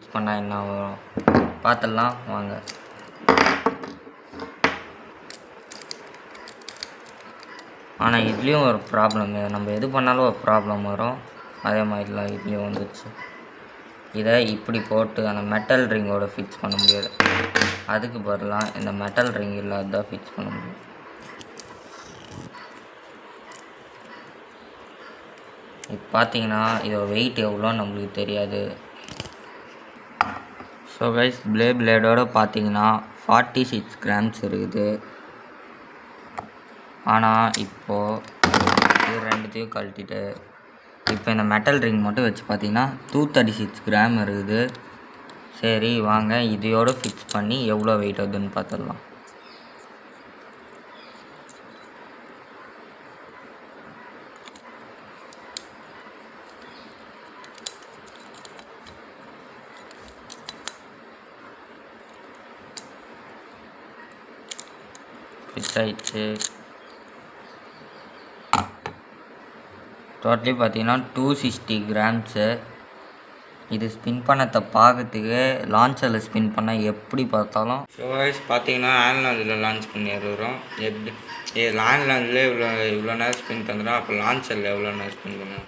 Fix பண்ணால் என்ன வரும் பார்த்துடலாம் வாங்க. ஆனால் இதுலேயும் ஒரு ப்ராப்ளம், நம்ம எது பண்ணாலும் ஒரு ப்ராப்ளம் வரும். அதே மாதிரிலாம் இதுலேயும் வந்துச்சு. இதை இப்படி போட்டு அந்த மெட்டல் ரிங்கோட ஃபிக்ஸ் பண்ண முடியாது. அதுக்கு பதிலாக இந்த மெட்டல் ரிங் இல்லாதான் ஃபிக்ஸ் பண்ண முடியும். இப்போ பார்த்தீங்கன்னா இதோட வெயிட் எவ்வளோ நம்மளுக்கு தெரியாது. ஸோ கைஸ், பிளேடோட பார்த்தீங்கன்னா 46 கிராம்ஸ் இருக்குது. ஆனால் இப்போது இது ரெண்டுத்தையும் கழட்டிட்டு இப்போ இந்த மெட்டல் ரிங் மட்டும் வச்சு பார்த்தீங்கன்னா 236 கிராம் இருக்குது. சரி வாங்க இதையோடு ஃபிக்ஸ் பண்ணி எவ்வளோ வெயிட் ஆகுதுன்னு பார்த்துடலாம். ஃபிக்ஸ் ஆயிடுச்சு. டோட்டலி பார்த்தீங்கன்னா 260 கிராம்ஸு. இது ஸ்பின் பண்ணத்தை பார்க்கறதுக்கு லான்ச்சரில் ஸ்பின் பண்ணால் எப்படி பார்த்தாலும். ஸோ கைஸ் பார்த்தீங்கன்னா ஆன்லாஞ்சில் லான்ச் பண்ணிடுறோம். எப்படி லான்ச்சில் இவ்வளோ நேரம் ஸ்பின் பண்ணுறோம், அப்போ லான்ச்சரில் எவ்வளோ நேரம் ஸ்பின் பண்ணுறோம்.